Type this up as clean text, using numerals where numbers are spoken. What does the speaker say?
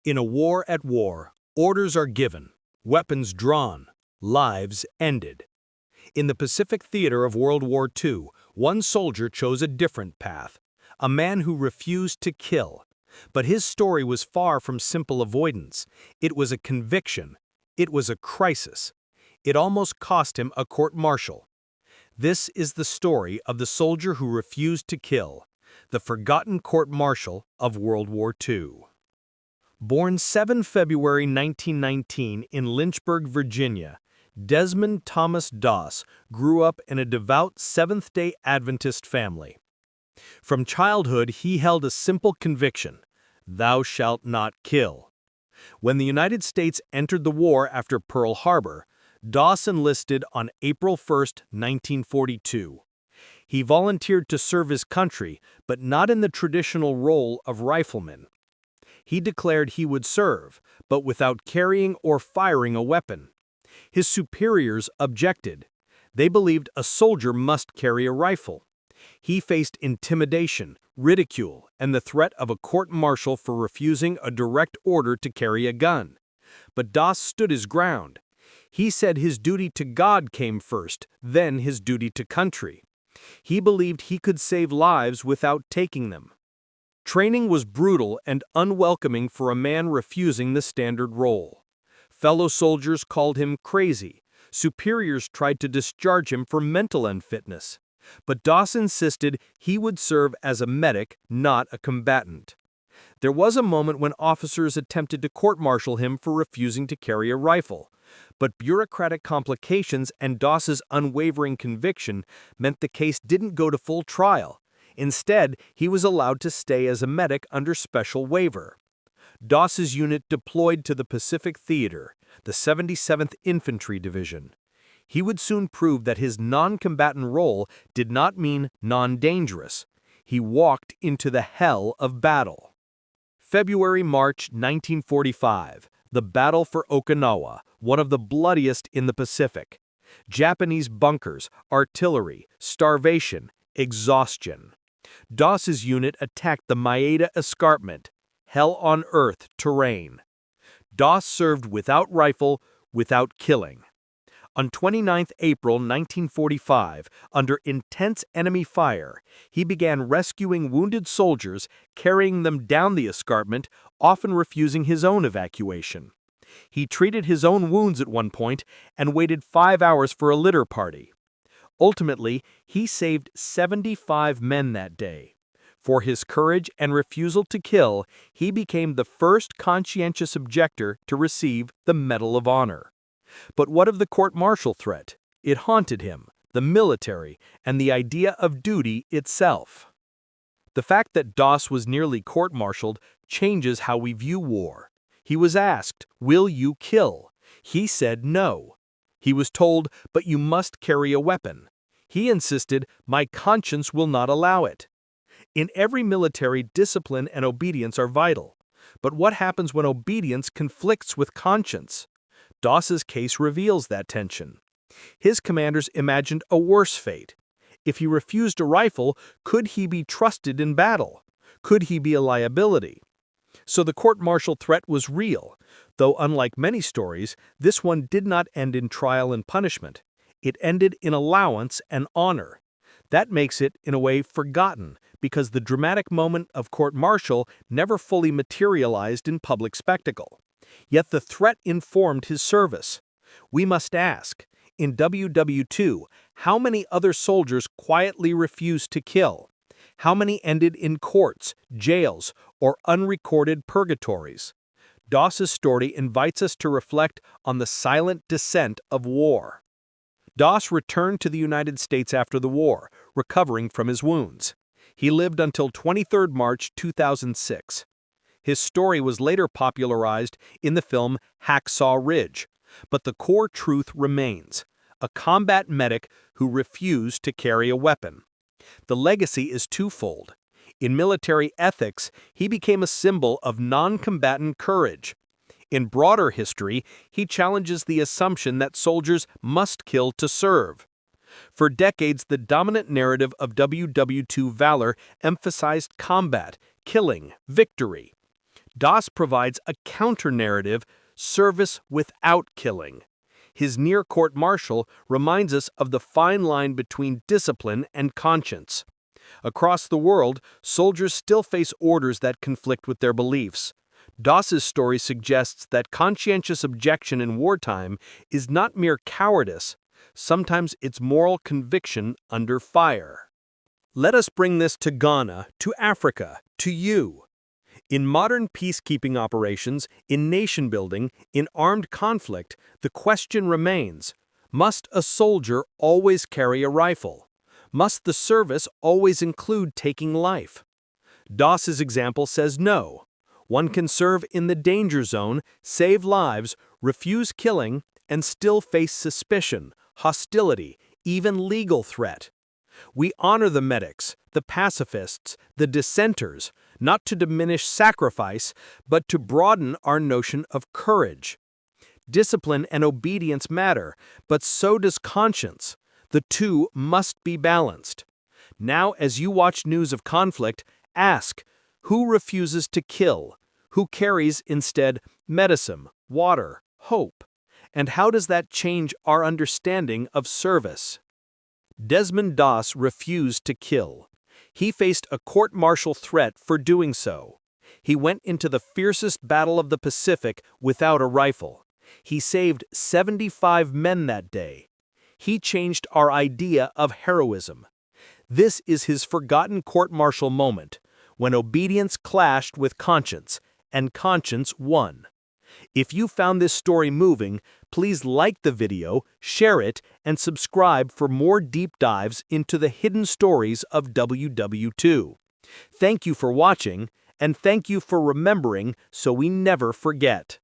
In a war at war, orders are given, weapons drawn, lives ended. In the Pacific theater of World War II, one soldier chose a different path, a man who refused to kill. But his story was far from simple avoidance. It was a conviction. It was a crisis. It almost cost him a court-martial. This is the story of the soldier who refused to kill, the forgotten court-martial of World War II. Born 7 February 1919 in Lynchburg, Virginia, Desmond Thomas Doss grew up in a devout Seventh-day Adventist family. From childhood, he held a simple conviction: thou shalt not kill. When the United States entered the war after Pearl Harbor, Doss enlisted on April 1, 1942. He volunteered to serve his country, but not in the traditional role of rifleman. He declared he would serve, but without carrying or firing a weapon. His superiors objected. They believed a soldier must carry a rifle. He faced intimidation, ridicule, and the threat of a court-martial for refusing a direct order to carry a gun. But Doss stood his ground. He said his duty to God came first, then his duty to country. He believed he could save lives without taking them. Training was brutal and unwelcoming for a man refusing the standard role. Fellow soldiers called him crazy. Superiors tried to discharge him for mental unfitness. But Doss insisted he would serve as a medic, not a combatant. There was a moment when officers attempted to court-martial him for refusing to carry a rifle. But bureaucratic complications and Doss's unwavering conviction meant the case didn't go to full trial. Instead, he was allowed to stay as a medic under special waiver. Doss's unit deployed to the Pacific Theater, the 77th Infantry Division. He would soon prove that his non-combatant role did not mean non-dangerous. He walked into the hell of battle. February-March 1945, the Battle for Okinawa, one of the bloodiest in the Pacific. Japanese bunkers, artillery, starvation, exhaustion. Doss's unit attacked the Maeda Escarpment, hell-on-earth terrain. Doss served without rifle, without killing. On 29 April 1945, under intense enemy fire, he began rescuing wounded soldiers, carrying them down the escarpment, often refusing his own evacuation. He treated his own wounds at one point and waited 5 hours for a litter party. Ultimately, he saved 75 men that day. For his courage and refusal to kill, he became the first conscientious objector to receive the Medal of Honor. But what of the court-martial threat? It haunted him, the military, and the idea of duty itself. The fact that Doss was nearly court-martialed changes how we view war. He was asked, "Will you kill?" He said no. He was told, "But you must carry a weapon." He insisted, "My conscience will not allow it." In every military, discipline and obedience are vital. But what happens when obedience conflicts with conscience? Doss's case reveals that tension. His commanders imagined a worse fate. If he refused a rifle, could he be trusted in battle? Could he be a liability? So the court-martial threat was real, though unlike many stories, this one did not end in trial and punishment. It ended in allowance and honor. That makes it, in a way, forgotten, because the dramatic moment of court-martial never fully materialized in public spectacle. Yet the threat informed his service. We must ask, in WWII, how many other soldiers quietly refused to kill? How many ended in courts, jails, or unrecorded purgatories? Doss's story invites us to reflect on the silent descent of war. Doss returned to the United States after the war, recovering from his wounds. He lived until 23 March 2006. His story was later popularized in the film Hacksaw Ridge, but the core truth remains: a combat medic who refused to carry a weapon. The legacy is twofold. In military ethics, he became a symbol of non-combatant courage. In broader history, he challenges the assumption that soldiers must kill to serve. For decades, the dominant narrative of WWII valor emphasized combat, killing, victory. Doss provides a counter-narrative, service without killing. His near court-martial reminds us of the fine line between discipline and conscience. Across the world, soldiers still face orders that conflict with their beliefs. Doss's story suggests that conscientious objection in wartime is not mere cowardice. Sometimes it's moral conviction under fire. Let us bring this to Ghana, to Africa, to you. In modern peacekeeping operations, in nation building, in armed conflict, the question remains, must a soldier always carry a rifle? Must the service always include taking life? Doss's example says no. One can serve in the danger zone, save lives, refuse killing, and still face suspicion, hostility, even legal threat. We honor the medics, the pacifists, the dissenters, not to diminish sacrifice, but to broaden our notion of courage. Discipline and obedience matter, but so does conscience. The two must be balanced. Now, as you watch news of conflict, ask, who refuses to kill? Who carries instead medicine, water, hope? And how does that change our understanding of service? Desmond Doss refused to kill. He faced a court-martial threat for doing so. He went into the fiercest battle of the Pacific without a rifle. He saved 75 men that day. He changed our idea of heroism. This is his forgotten court-martial moment, when obedience clashed with conscience, and conscience won. If you found this story moving, please like the video, share it, and subscribe for more deep dives into the hidden stories of WWII. Thank you for watching, and thank you for remembering so we never forget.